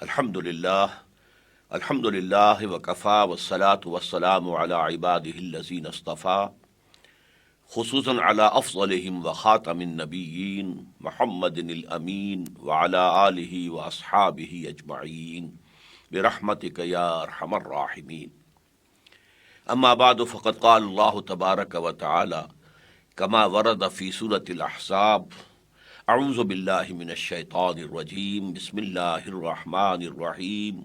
الحمد للہ وکفا والصلاة والسلام علی عباده الذین اصطفى خصوصاً علی افضلهم وخاتم النبیین محمد الامین وعلی آلہ واصحابہ اجمعین برحمتک یا ارحم الراحمین۔ اما بعد فقد قال اللہ تبارک وتعالی کما ورد فی سورة الاحزاب اعوذ باللہ من الشیطان الرجیم بسم اللہ الرحمن الرحیم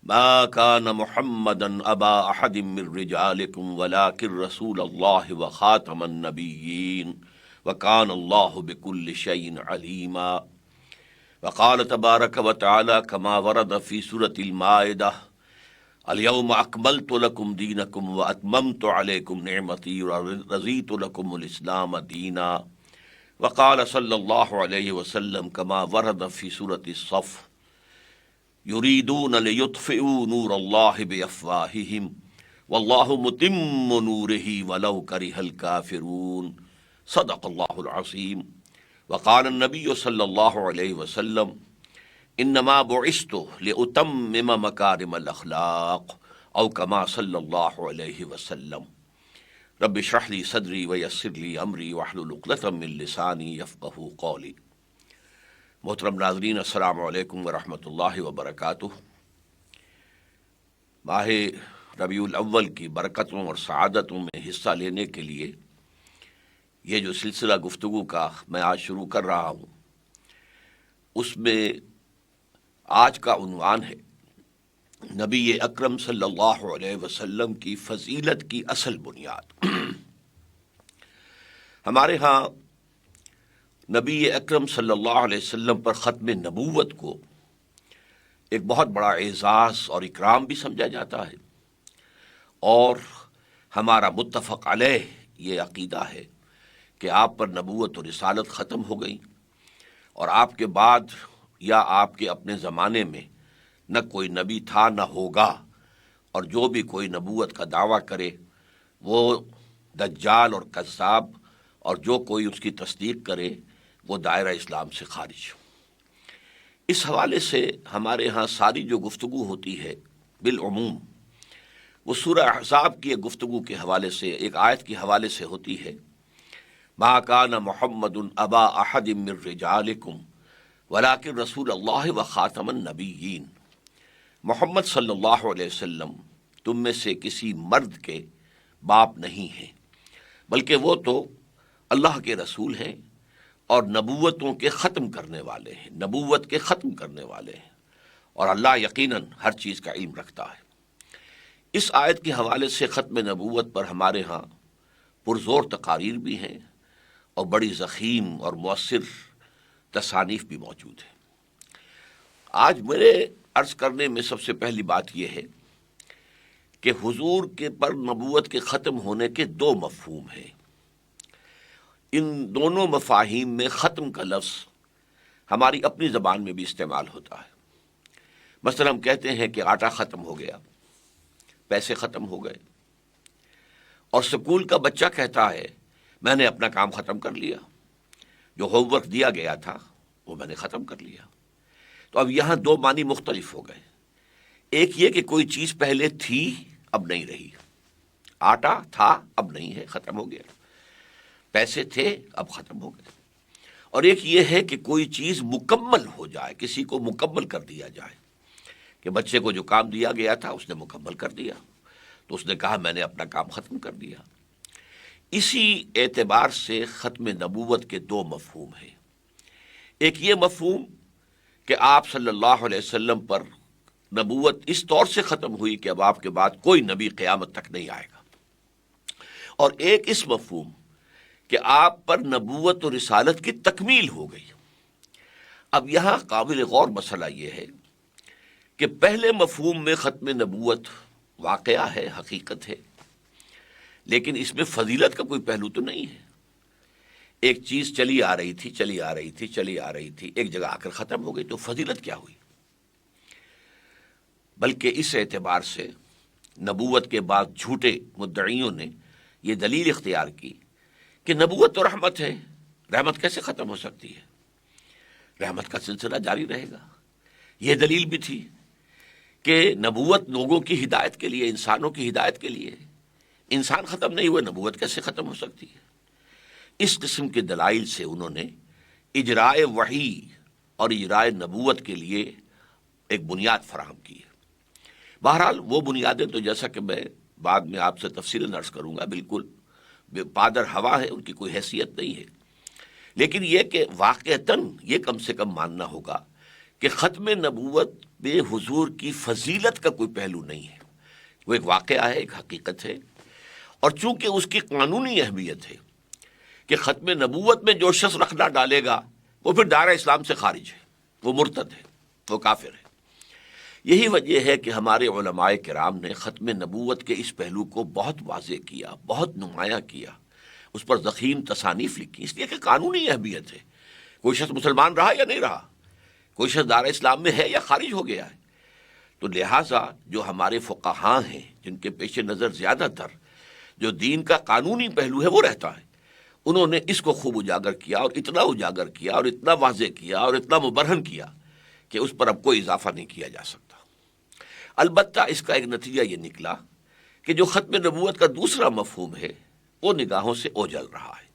ما كان محمدا ابا احد من رجالکم ولکن رسول اللہ وخاتم النبیین وکان اللہ بکل شیء علیما۔ وقال تبارک وتعالی کما ورد فی سورة المائدہ اليوم اکملت لکم دینکم واتممت علیکم نعمتی ورضیت لکم الاسلام دینا۔ وقال صلی اللہ علیہ وسلم کما ورد فی سورة الصف یریدون لیطفئوا نور اللہ بافواہہم واللہ متم نورہ ولو کرہ الکافرون۔ صدق اللہ العظیم۔ وقال النبی صلی اللہ علیہ وسلم انما بعثت لاتمم مکارم الاخلاق او کما صلی اللہ علیہ وسلم۔ رب اشرح لی صدری ویسر لی امری واحلل عقدۃ من لسانی یفقہوا قولی۔ محترم ناظرین، السلام علیکم ورحمۃ اللہ وبرکاتہ۔ ماہ ربیع الاول کی برکتوں اور سعادتوں میں حصہ لینے کے لیے یہ جو سلسلہ گفتگو کا میں آج شروع کر رہا ہوں، اس میں آج کا عنوان ہے نبی اکرم صلی اللہ علیہ وسلم کی فضیلت کی اصل بنیاد۔ ہمارے ہاں نبی اکرم صلی اللہ علیہ وسلم پر ختم نبوت کو ایک بہت بڑا اعزاز اور اکرام بھی سمجھا جاتا ہے، اور ہمارا متفق علیہ یہ عقیدہ ہے کہ آپ پر نبوت اور رسالت ختم ہو گئی، اور آپ کے بعد یا آپ کے اپنے زمانے میں نہ کوئی نبی تھا نہ ہوگا، اور جو بھی کوئی نبوت کا دعویٰ کرے وہ دجال اور کذاب، اور جو کوئی اس کی تصدیق کرے وہ دائرہ اسلام سے خارج۔ اس حوالے سے ہمارے ہاں ساری جو گفتگو ہوتی ہے بالعموم وہ سورہ احزاب کی ایک گفتگو کے حوالے سے، ایک آیت کے حوالے سے ہوتی ہے۔ ما کان محمد ابا احد من رجالکم ولکن رسول اللہ وخاتم النبیین۔ محمد صلی اللہ علیہ وسلم تم میں سے کسی مرد کے باپ نہیں ہیں، بلکہ وہ تو اللہ کے رسول ہیں اور نبوتوں کے ختم کرنے والے ہیں، نبوت کے ختم کرنے والے ہیں، اور اللہ یقیناً ہر چیز کا علم رکھتا ہے۔ اس آیت کے حوالے سے ختم نبوت پر ہمارے ہاں پرزور تقاریر بھی ہیں اور بڑی ضخیم اور مؤثر تصانیف بھی موجود ہیں۔ آج میرے عرض کرنے میں سب سے پہلی بات یہ ہے کہ حضور کے پر نبوت کے ختم ہونے کے دو مفہوم ہیں۔ ان دونوں مفاہیم میں ختم کا لفظ ہماری اپنی زبان میں بھی استعمال ہوتا ہے۔ مثلا ہم کہتے ہیں کہ آٹا ختم ہو گیا، پیسے ختم ہو گئے، اور اسکول کا بچہ کہتا ہے میں نے اپنا کام ختم کر لیا، جو ہوم ورک دیا گیا تھا وہ میں نے ختم کر لیا۔ تو اب یہاں دو معنی مختلف ہو گئے۔ ایک یہ کہ کوئی چیز پہلے تھی اب نہیں رہی، آٹا تھا اب نہیں ہے، ختم ہو گیا، پیسے تھے اب ختم ہو گئے۔ اور ایک یہ ہے کہ کوئی چیز مکمل ہو جائے، کسی کو مکمل کر دیا جائے، کہ بچے کو جو کام دیا گیا تھا اس نے مکمل کر دیا، تو اس نے کہا میں نے اپنا کام ختم کر دیا۔ اسی اعتبار سے ختم نبوت کے دو مفہوم ہیں۔ ایک یہ مفہوم کہ آپ صلی اللہ علیہ وسلم پر نبوت اس طور سے ختم ہوئی کہ اب آپ کے بعد کوئی نبی قیامت تک نہیں آئے گا، اور ایک اس مفہوم کہ آپ پر نبوت و رسالت کی تکمیل ہو گئی۔ اب یہاں قابل غور مسئلہ یہ ہے کہ پہلے مفہوم میں ختم نبوت واقعہ ہے، حقیقت ہے، لیکن اس میں فضیلت کا کوئی پہلو تو نہیں ہے۔ ایک چیز چلی آ رہی تھی، ایک جگہ آ کر ختم ہو گئی، تو فضیلت کیا ہوئی؟ بلکہ اس اعتبار سے نبوت کے بعد جھوٹے مدعیوں نے یہ دلیل اختیار کی کہ نبوت تو رحمت ہے، رحمت کیسے ختم ہو سکتی ہے؟ رحمت کا سلسلہ جاری رہے گا۔ یہ دلیل بھی تھی کہ نبوت لوگوں کی ہدایت کے لیے، انسانوں کی ہدایت کے لیے، انسان ختم نہیں ہوئے، نبوت کیسے ختم ہو سکتی ہے؟ اس قسم کے دلائل سے انہوں نے اجرائے وحی اور اجرائے نبوت کے لیے ایک بنیاد فراہم کی ہے۔ بہرحال وہ بنیادیں تو جیسا کہ میں بعد میں آپ سے تفصیلاً عرض کروں گا، بالکل پادر ہوا ہے، ان کی کوئی حیثیت نہیں ہے، لیکن یہ کہ واقعتاً یہ کم سے کم ماننا ہوگا کہ ختم نبوت میں حضور کی فضیلت کا کوئی پہلو نہیں ہے، وہ ایک واقعہ ہے، ایک حقیقت ہے، اور چونکہ اس کی قانونی اہمیت ہے کہ ختم نبوت میں جو شخص رکھنا ڈالے گا وہ پھر دائرہ اسلام سے خارج ہے، وہ مرتد ہے، وہ کافر ہے۔ یہی وجہ ہے کہ ہمارے علماء کرام نے ختم نبوت کے اس پہلو کو بہت واضح کیا، بہت نمایاں کیا، اس پر ضخیم تصانیف لکھی، اس لیے کہ قانونی اہمیت ہے۔ کوئی شخص مسلمان رہا یا نہیں رہا، کوئی شخص دائرہ اسلام میں ہے یا خارج ہو گیا ہے، تو لہٰذا جو ہمارے فقہاء ہیں جن کے پیش نظر زیادہ تر جو دین کا قانونی پہلو ہے وہ رہتا ہے، انہوں نے اس کو خوب اجاگر کیا، اور اتنا اجاگر کیا، اور اتنا واضح کیا، اور اتنا مبرہن کیا کہ اس پر اب کوئی اضافہ نہیں کیا جا سکتا۔ البتہ اس کا ایک نتیجہ یہ نکلا کہ جو ختم نبوت کا دوسرا مفہوم ہے وہ نگاہوں سے اوجھل رہا ہے،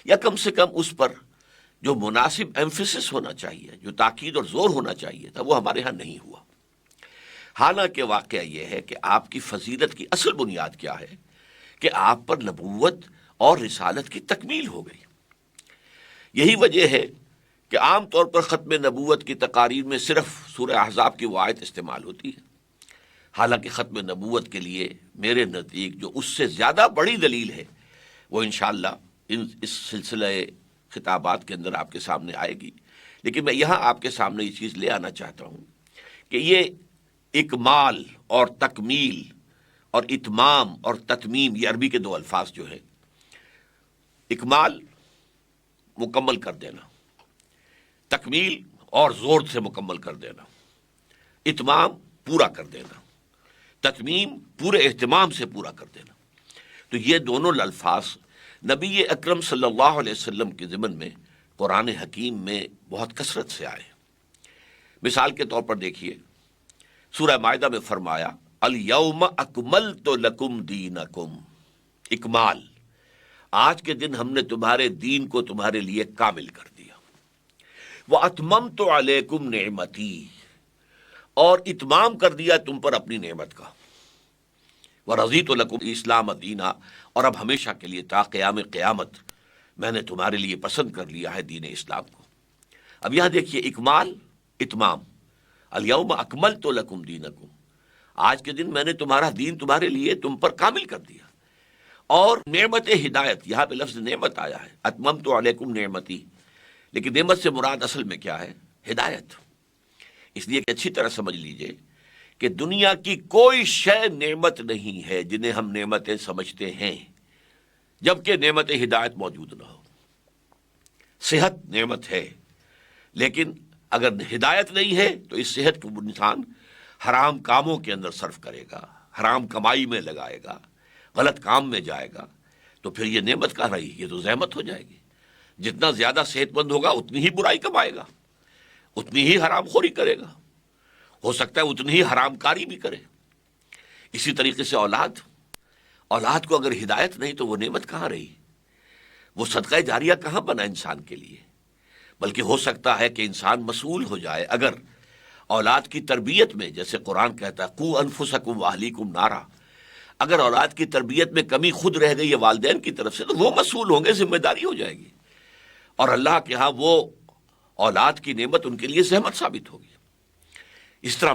یا کم سے کم اس پر جو مناسب ایمفیسس ہونا چاہیے، جو تاکید اور زور ہونا چاہیے تھا، وہ ہمارے ہاں نہیں ہوا۔ حالانکہ واقعہ یہ ہے کہ آپ کی فضیلت کی اصل بنیاد کیا ہے کہ آپ پر نبوت اور رسالت کی تکمیل ہو گئی۔ یہی وجہ ہے کہ عام طور پر ختم نبوت کی تقاریر میں صرف سورہ احزاب کی وہ آیت استعمال ہوتی ہے، حالانکہ ختم نبوت کے لیے میرے نزدیک جو اس سے زیادہ بڑی دلیل ہے وہ انشاءاللہ اس سلسلہ خطابات کے اندر آپ کے سامنے آئے گی، لیکن میں یہاں آپ کے سامنے یہ چیز لے آنا چاہتا ہوں کہ یہ اکمال اور تکمیل اور اتمام اور تتمیم، یہ عربی کے دو الفاظ جو ہیں، اکمال مکمل کر دینا، تکمیل اور زور سے مکمل کر دینا، اتمام پورا کر دینا، تتمیم پورے اہتمام سے پورا کر دینا، تو یہ دونوں الفاظ نبی اکرم صلی اللہ علیہ وسلم کے ضمن میں قرآن حکیم میں بہت کثرت سے آئے۔ مثال کے طور پر دیکھیے، سورہ مائدہ میں فرمایا الیوم اکملت لکم دینکم، اکمال، آج کے دن ہم نے تمہارے دین کو تمہارے لیے کامل کر دیا، واتممت علیکم نعمتی، اور اتمام کر دیا تم پر اپنی نعمت کا، ورضیت لکم اسلام دینا، اور اب ہمیشہ کے لیے تا قیام قیامت میں نے تمہارے لیے پسند کر لیا ہے دین اسلام کو۔ اب یہاں دیکھیے اکمال، اتمام، الیوم اکملت لکم دینکم، آج کے دن میں نے تمہارا دین تمہارے لیے تم پر کامل کر دیا، اور نعمت ہدایت، یہاں پہ لفظ نعمت آیا ہے، اتممت علیکم نعمتی، لیکن نعمت سے مراد اصل میں کیا ہے؟ ہدایت۔ اس لیے کہ اچھی طرح سمجھ لیجئے کہ دنیا کی کوئی شے نعمت نہیں ہے جنہیں ہم نعمتیں سمجھتے ہیں جبکہ نعمت ہدایت موجود نہ ہو۔ صحت نعمت ہے، لیکن اگر ہدایت نہیں ہے تو اس صحت کو انسان حرام کاموں کے اندر صرف کرے گا، حرام کمائی میں لگائے گا، غلط کام میں جائے گا، تو پھر یہ نعمت کہاں رہی؟ یہ تو زحمت ہو جائے گی۔ جتنا زیادہ صحت مند ہوگا اتنی ہی برائی کمائے گا، اتنی ہی حرام خوری کرے گا، ہو سکتا ہے اتنی ہی حرام کاری بھی کرے۔ اسی طریقے سے اولاد کو اگر ہدایت نہیں تو وہ نعمت کہاں رہی؟ وہ صدقہ جاریہ کہاں بنا انسان کے لیے؟ بلکہ ہو سکتا ہے کہ انسان مسئول ہو جائے اگر اولاد کی تربیت میں، جیسے قرآن کہتا ہے قو انفسکم واہلیکم نارا، اگر اولاد کی تربیت میں کمی خود رہ گئی ہے والدین کی طرف سے تو وہ مسئول ہوں گے، ذمہ داری ہو جائے گی، اور اللہ کے ہاں وہ اولاد کی نعمت ان کے لیے زحمت ثابت ہوگی۔ اس طرح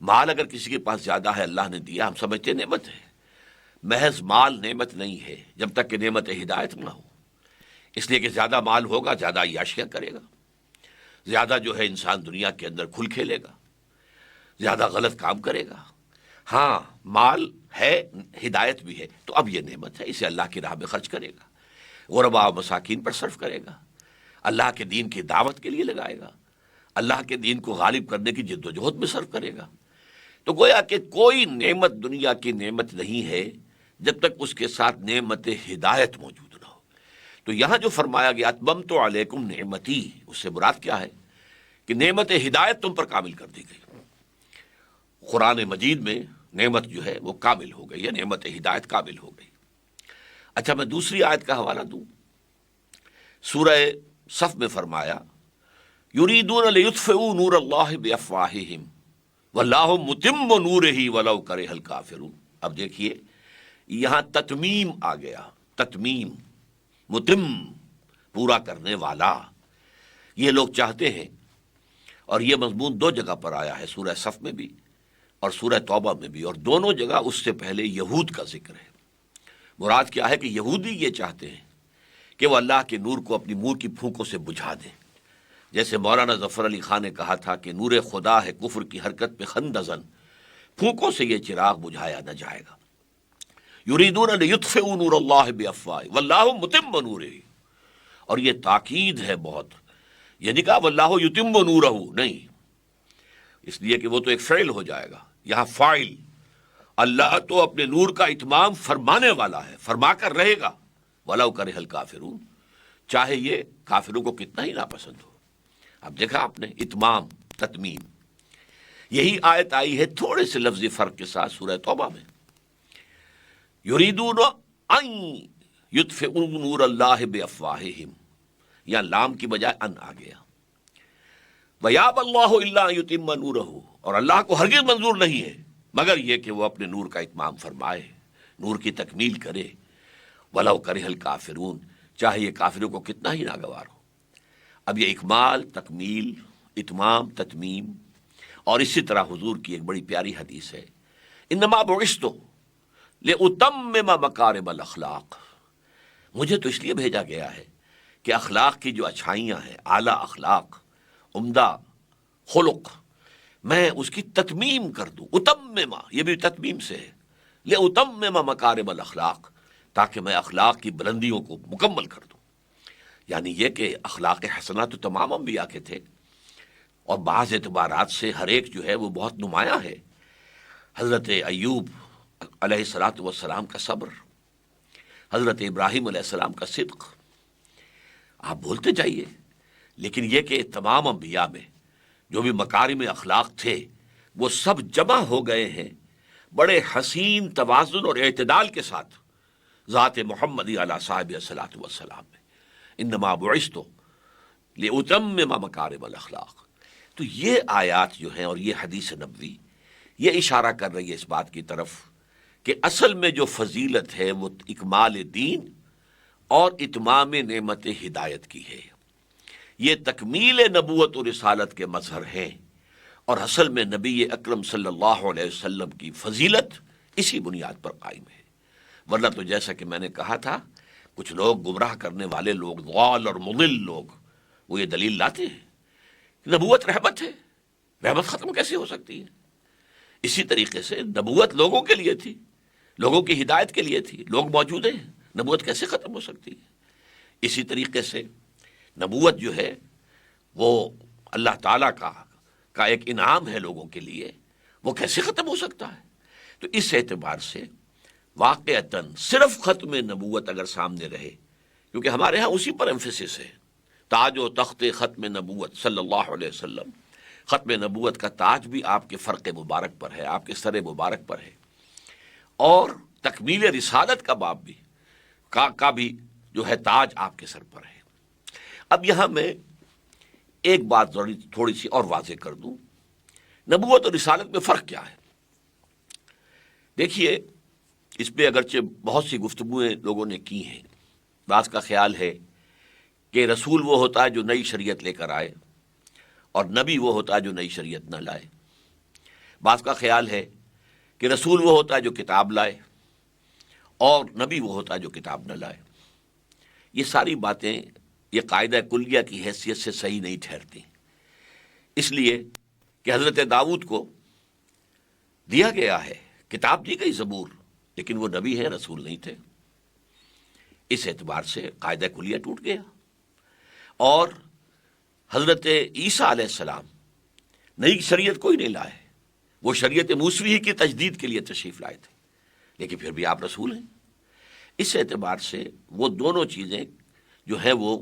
مال اگر کسی کے پاس زیادہ ہے، اللہ نے دیا، ہم سمجھتے ہیں نعمت ہے، محض مال نعمت نہیں ہے جب تک کہ نعمت ہدایت نہ ہو۔ اس لیے کہ زیادہ مال ہوگا زیادہ عیاشیاں کرے گا، زیادہ جو ہے انسان دنیا کے اندر کھل کھیلے گا، زیادہ غلط کام کرے گا۔ ہاں مال ہے، ہدایت بھی ہے، تو اب یہ نعمت ہے، اسے اللہ کی راہ میں خرچ کرے گا، غرباء و مساکین پر صرف کرے گا، اللہ کے دین کی دعوت کے لیے لگائے گا، اللہ کے دین کو غالب کرنے کی جد و جہد میں صرف کرے گا۔ تو گویا کہ کوئی نعمت دنیا کی نعمت نہیں ہے جب تک اس کے ساتھ نعمت ہدایت موجود نہ ہو۔ تو یہاں جو فرمایا گیا اتممت علیکم نعمتی، اس سے مراد کیا ہے کہ نعمت ہدایت تم پر کامل کر دی گئی. قرآن مجید میں نعمت جو ہے وہ کامل ہو گئی ہے، نعمت ہدایت کامل ہو گئی. اچھا، میں دوسری آیت کا حوالہ دوں. سورہ صف میں فرمایا یریدون لیطفئوا نور اللہ بافواہہم واللہ متم نورہ ولو کرہ الکافرون. اب دیکھیے یہاں تتمیم آ گیا، تتمیم، متم، پورا کرنے والا. یہ لوگ چاہتے ہیں، اور یہ مضمون دو جگہ پر آیا ہے، سورہ صف میں بھی اور سورہ توبہ میں بھی، اور دونوں جگہ اس سے پہلے یہود کا ذکر ہے. مراد کیا ہے کہ یہودی یہ چاہتے ہیں کہ وہ اللہ کے نور کو اپنی منہ کی پھونکوں سے بجھا دیں. جیسے مولانا ظفر علی خان نے کہا تھا کہ نور خدا ہے کفر کی حرکت پہ خندزن، پھونکوں سے یہ چراغ بجھایا نہ جائے گا. یریدون لیطفئوا نور اللہ بافواہہم واللہ متم نورہ. اور یہ تاکید ہے بہت، یہ نہیں کہا واللہ یتم نورہ، نہیں، اس لیے کہ وہ تو ایک فعل ہو جائے گا. یہاں فاعل، اللہ تو اپنے نور کا اتمام فرمانے والا ہے، فرما کر رہے گا. ولو کرہ الکافرون، چاہے یہ کافروں کو کتنا ہی ناپسند ہو. اب دیکھا آپ نے، اتمام، تتمیم. یہی آیت آئی ہے تھوڑے سے لفظی فرق کے ساتھ سورہ توبہ میں. یریدون ان یطفئوا نور اللہ بافواہہم، یا لام کی بجائے ان آ گیا. وَيَأْبَى اللَّهُ إِلَّا أَن يُتِمَّ نُورَهُ، اور اللہ کو ہرگز منظور نہیں ہے مگر یہ کہ وہ اپنے نور کا اتمام فرمائے، نور کی تکمیل کرے. وَلَوْ كَرِهَ الْكَافِرُونَ، چاہے یہ کافروں کو کتنا ہی ناگوار ہو. اب یہ اکمال، تکمیل، اتمام، تتمیم، اور اسی طرح حضور کی ایک بڑی پیاری حدیث ہے، انما بعثت لأتمم مکارم الاخلاق. مجھے تو اس لیے بھیجا گیا ہے کہ اخلاق کی جو اچھائیاں ہیں، اعلیٰ اخلاق، عمدہ خلق، میں اس کی تتمیم کر دوں. اتمما، یہ بھی تتمیم سے ہے، لأتمم مکارم الاخلاق، تاکہ میں اخلاق کی بلندیوں کو مکمل کر دوں. یعنی یہ کہ اخلاق حسنہ تو تمام انبیاء کے تھے، اور بعض اعتبارات سے ہر ایک جو ہے وہ بہت نمایاں ہے. حضرت ایوب علیہ الصلاۃ والسلام کا صبر، حضرت ابراہیم علیہ السلام کا صدق، آپ بولتے جائیے. لیکن یہ کہ تمام انبیاء میں جو بھی مکارم اخلاق تھے وہ سب جمع ہو گئے ہیں بڑے حسین توازن اور اعتدال کے ساتھ ذات محمدی علیہ صاحب الصلاۃ والسلام میں. انما بعثت لأتمم مکارم الاخلاق. تو یہ آیات جو ہیں اور یہ حدیث نبوی یہ اشارہ کر رہی ہے اس بات کی طرف کہ اصل میں جو فضیلت ہے وہ اکمال دین اور اتمام نعمت ہدایت کی ہے. یہ تکمیل نبوت و رسالت کے مظہر ہیں، اور اصل میں نبی اکرم صلی اللہ علیہ وسلم کی فضیلت اسی بنیاد پر قائم ہے. ورنہ تو جیسا کہ میں نے کہا تھا، کچھ لوگ گمراہ کرنے والے لوگ، ضال اور مضل لوگ، وہ یہ دلیل لاتے ہیں کہ نبوت رحمت ہے، رحمت ختم کیسے ہو سکتی ہے؟ اسی طریقے سے نبوت لوگوں کے لیے تھی، لوگوں کی ہدایت کے لیے تھی، لوگ موجود ہیں، نبوت کیسے ختم ہو سکتی ہے؟ اسی طریقے سے نبوت جو ہے وہ اللہ تعالیٰ کا ایک انعام ہے لوگوں کے لیے، وہ کیسے ختم ہو سکتا ہے؟ تو اس اعتبار سے واقعتاً صرف ختم نبوت اگر سامنے رہے، کیونکہ ہمارے ہاں اسی پر ایمفیسس ہے، تاج و تخت ختم نبوت صلی اللہ علیہ وسلم. ختم نبوت کا تاج بھی آپ کے فرق مبارک پر ہے، آپ کے سر مبارک پر ہے، اور تکمیل رسالت کا باب بھی کا بھی جو ہے تاج آپ کے سر پر ہے. اب یہاں میں ایک بات تھوڑی سی اور واضح کر دوں، نبوت اور رسالت میں فرق کیا ہے. دیکھیے، اس پہ اگرچہ بہت سی گفتگویں لوگوں نے کی ہیں. بعض کا خیال ہے کہ رسول وہ ہوتا ہے جو نئی شریعت لے کر آئے، اور نبی وہ ہوتا ہے جو نئی شریعت نہ لائے. بعض کا خیال ہے کہ رسول وہ ہوتا ہے جو کتاب لائے، اور نبی وہ ہوتا ہے جو کتاب نہ لائے. یہ ساری باتیں یہ قاعدہ کلیہ کی حیثیت سے صحیح نہیں ٹھہرتی، اس لیے کہ حضرت داؤد کو دیا گیا ہے، کتاب دی گئی زبور، لیکن وہ نبی ہیں، رسول نہیں تھے. اس اعتبار سے قاعدہ کلیہ ٹوٹ گیا. اور حضرت عیسیٰ علیہ السلام نئی شریعت کوئی نہیں لائے، وہ شریعت موسوی ہی کی تجدید کے لیے تشریف لائے تھے، لیکن پھر بھی آپ رسول ہیں. اس اعتبار سے وہ دونوں چیزیں جو ہے وہ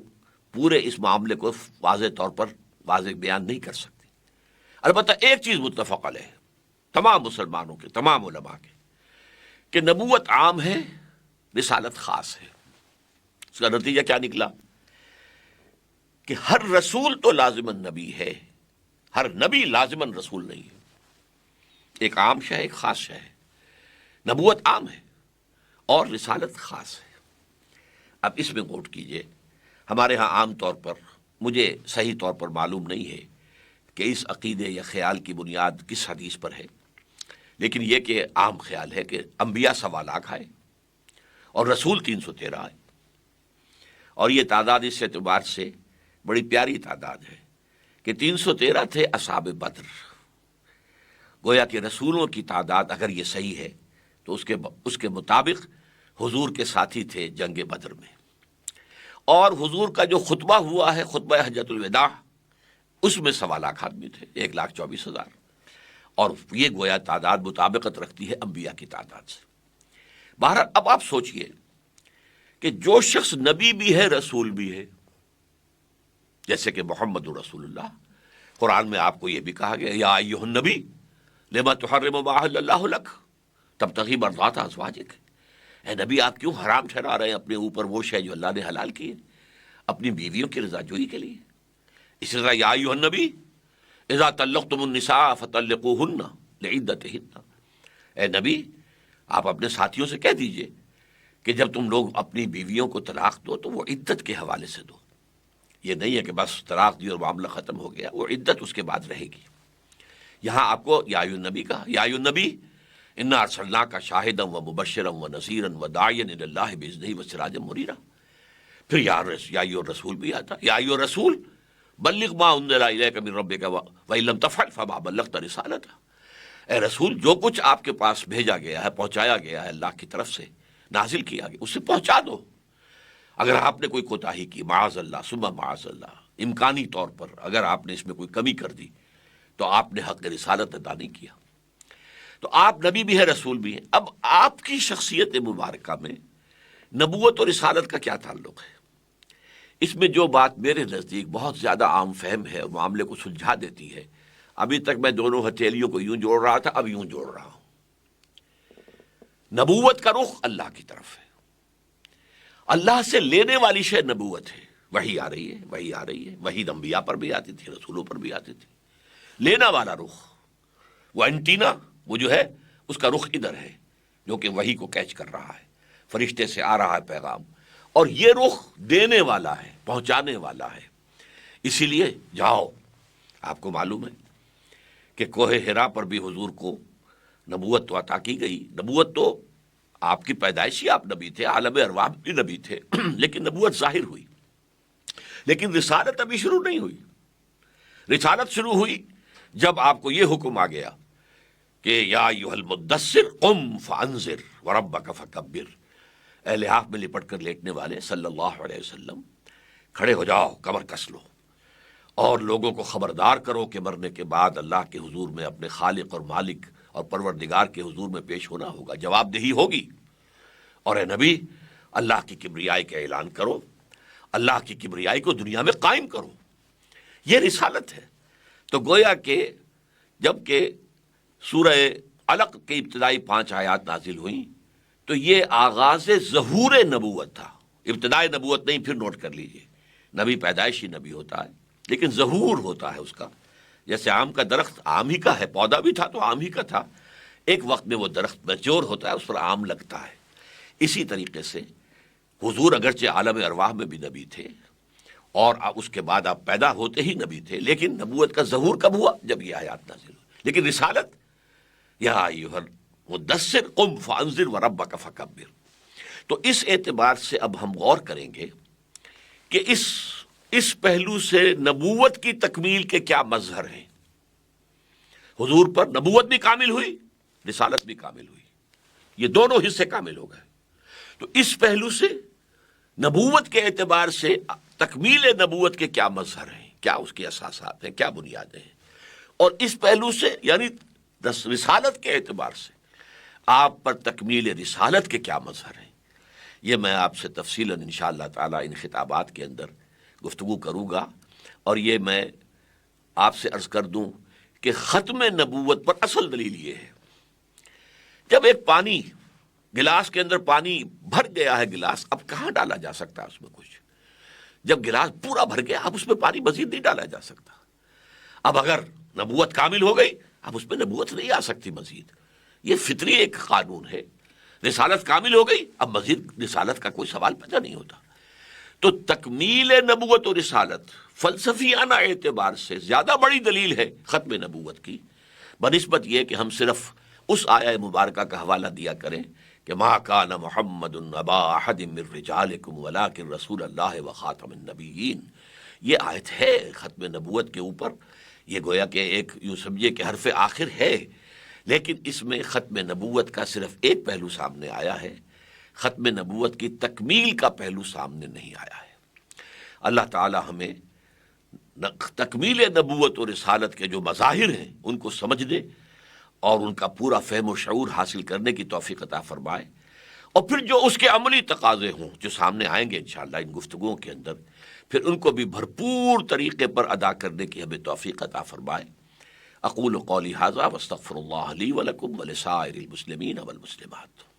پورے اس معاملے کو واضح طور پر واضح بیان نہیں کر سکتی۔ البتہ ایک چیز متفق علیہ تمام مسلمانوں کے، تمام علماء کے، کہ نبوت عام ہے، رسالت خاص ہے۔ اس کا نتیجہ کیا نکلا کہ ہر رسول تو لازماً نبی ہے، ہر نبی لازماً رسول نہیں ہے۔ ایک عام شے، ایک خاص شے ہے۔ نبوت عام ہے اور رسالت خاص ہے۔ اب اس میں غور کیجئے، ہمارے ہاں عام طور پر، مجھے صحیح طور پر معلوم نہیں ہے کہ اس عقیدے یا خیال کی بنیاد کس حدیث پر ہے، لیکن یہ کہ عام خیال ہے کہ انبیاء 1.25 لاکھ آئے اور رسول 313 آئے، اور یہ تعداد اس اعتبار سے بڑی پیاری تعداد ہے کہ 313 تھے اصحاب بدر۔ گویا کہ رسولوں کی تعداد اگر یہ صحیح ہے تو اس کے مطابق حضور کے ساتھی تھے جنگ بدر میں، اور حضور کا جو خطبہ ہوا ہے، خطبہ حجۃ الوداع، اس میں 1.25 لاکھ آدمی تھے، 1,24,000، اور یہ گویا تعداد مطابقت رکھتی ہے انبیاء کی تعداد سے۔ بہرحال اب آپ سوچئے کہ جو شخص نبی بھی ہے، رسول بھی ہے، جیسے کہ محمد رسول اللہ، قرآن میں آپ کو یہ بھی کہا گیا یا ایھا النبی لما تحرم ما احل اللہ لک تبتغی مرضات ازواجک، اے نبی آپ کیوں حرام ٹھہرا رہے ہیں اپنے اوپر وہ شے جو اللہ نے حلال کی ہے اپنی بیویوں کی رضا جوئی کے لیے۔ اسی طرح یا ایھا النبی اذا طلقتم النساء فطلقوهن لعدتهن، اے نبی آپ اپنے ساتھیوں سے کہہ دیجئے کہ جب تم لوگ اپنی بیویوں کو طلاق دو تو وہ عدت کے حوالے سے دو۔ یہ نہیں ہے کہ بس طلاق دی اور معاملہ ختم ہو گیا، وہ عدت اس کے بعد رہے گی۔ یہاں آپ کو یا ایھا النبی کہا، یا ایھا النبی انا ارسلناک شاہدا ومبشرا ونذیرا وداعیا الی اللہ باذنہ وسراجا منیرا۔ پھر یا ایھا الرسول بھی آتا، یا ایھا الرسول بلغ ما انزل الیک من ربک وان لم تفعل فما بلغت رسالتہ، اے رسول جو کچھ آپ کے پاس بھیجا گیا ہے، پہنچایا گیا ہے اللہ کی طرف سے، نازل کیا گیا، اسے پہنچا دو۔ اگر آپ نے کوئی کوتاہی کی، معاذ اللہ ثم معاذ اللہ، امکانی طور پر اگر آپ نے اس میں کوئی کمی کر دی تو آپ نے حق رسالت ادا نہیں کیا۔ تو آپ نبی بھی ہے، رسول بھی ہیں۔ اب آپ کی شخصیت مبارکہ میں نبوت اور رسالت کا کیا تعلق ہے؟ اس میں جو بات میرے نزدیک بہت زیادہ عام فہم ہے، معاملے کو سلجھا دیتی ہے، ابھی تک میں دونوں ہتھیلیوں کو یوں جوڑ رہا تھا، اب یوں جوڑ رہا ہوں۔ نبوت کا رخ اللہ کی طرف ہے، اللہ سے لینے والی شے نبوت ہے، وحی آ رہی ہے، وحی آ رہی ہے، وحی انبیاء پر بھی آتی تھی، رسولوں پر بھی آتی تھی۔ لینا والا رخ، وہ اینٹینا، وہ جو ہے اس کا رخ ادھر ہے، جو کہ وحی کو کیچ کر رہا ہے، فرشتے سے آ رہا ہے پیغام، اور یہ رخ دینے والا ہے، پہنچانے والا ہے۔ اسی لیے جاؤ، آپ کو معلوم ہے کہ کوہ حرا پر بھی حضور کو نبوت تو عطا کی گئی۔ نبوت تو آپ کی پیدائشی آپ نبی تھے، عالم ارواح بھی نبی تھے، لیکن نبوت ظاہر ہوئی، لیکن رسالت ابھی شروع نہیں ہوئی۔ رسالت شروع ہوئی جب آپ کو یہ حکم آ گیا کہ یا ایھا المدثر قم فانذر وربک فکبر، اے لحاف میں لپٹ کر لیٹنے والے صلی اللہ علیہ وسلم، کھڑے ہو جاؤ، کمر کس لو، اور لوگوں کو خبردار کرو کہ مرنے کے بعد اللہ کے حضور میں اپنے خالق اور مالک اور پروردگار کے حضور میں پیش ہونا ہوگا، جواب دہی ہوگی۔ اور اے نبی اللہ کی کبریائی کا اعلان کرو، اللہ کی کبریائی کو دنیا میں قائم کرو، یہ رسالت ہے۔ تو گویا کہ جب کہ سورہ علق کے ابتدائی 5 آیات نازل ہوئیں تو یہ آغاز ظہور نبوت تھا، ابتدائی نبوت نہیں، پھر نوٹ کر لیجئے، نبی پیدائشی نبی ہوتا ہے لیکن ظہور ہوتا ہے اس کا، جیسے آم کا درخت آم ہی کا ہے، پودا بھی تھا تو آم ہی کا تھا، ایک وقت میں وہ درخت میچور ہوتا ہے، اس پر آم لگتا ہے۔ اسی طریقے سے حضور اگرچہ عالم ارواح میں بھی نبی تھے اور اس کے بعد آپ پیدا ہوتے ہی نبی تھے، لیکن نبوت کا ظہور کب ہوا؟ جب یہ آیات نازل ہوئی۔ لیکن رسالت یا ایھا المدثر قم فانذر وربک فکبر۔ تو اس اعتبار سے اب ہم غور کریں گے کہ اس پہلو سے نبوت کی تکمیل کے کیا مظہر ہیں۔ حضور پر نبوت بھی کامل ہوئی، رسالت بھی کامل ہوئی، یہ دونوں حصے کامل ہو گئے۔ تو اس پہلو سے نبوت کے اعتبار سے تکمیل نبوت کے کیا مظہر ہیں، کیا اس کے اساسات ہیں، کیا بنیادیں ہیں، اور اس پہلو سے یعنی رسالت کے اعتبار سے آپ پر تکمیل رسالت کے کیا مظہر ہیں، یہ میں آپ سے تفصیلاً انشاءاللہ تعالی ان خطابات کے اندر گفتگو کروں گا، اور یہ میں آپ سے عرض کر دوں کہ ختم نبوت پر اصل دلیل یہ ہے، جب ایک پانی گلاس کے اندر پانی بھر گیا ہے، گلاس اب کہاں ڈالا جا سکتا ہے اس میں کچھ؟ جب گلاس پورا بھر گیا اب اس میں پانی مزید نہیں ڈالا جا سکتا۔ اب اگر نبوت کامل ہو گئی اب اس میں نبوت نہیں آ سکتی مزید، یہ فطری ایک قانون ہے۔ رسالت کامل ہو گئی اب مزید رسالت کا کوئی سوال پیدا نہیں ہوتا۔ تو تکمیل نبوت و رسالت فلسفیانہ اعتبار سے زیادہ بڑی دلیل ہے ختم نبوت کی، بنسبت یہ کہ ہم صرف اس آیہ مبارکہ کا حوالہ دیا کریں کہ ما کان محمد ابا احد من رجالکم ولکن رسول اللہ وخاتم النبیین۔ یہ آیت ہے ختم نبوت کے اوپر، یہ گویا کہ ایک یوں سمجھے کہ حرف آخر ہے، لیکن اس میں ختم نبوت کا صرف ایک پہلو سامنے آیا ہے، ختم نبوت کی تکمیل کا پہلو سامنے نہیں آیا ہے۔ اللہ تعالی ہمیں تکمیل نبوت اور رسالت کے جو مظاہر ہیں ان کو سمجھ دے اور ان کا پورا فہم و شعور حاصل کرنے کی توفیق عطا فرمائے، اور پھر جو اس کے عملی تقاضے ہوں جو سامنے آئیں گے انشاءاللہ ان گفتگوؤں کے اندر، پھر ان کو بھی بھرپور طریقے پر ادا کرنے کی ہمیں توفیق عطا فرمائے۔ اقول قولی ھذا واستغفر اللہ لی ولکم ولسائر المسلمین والمسلمات۔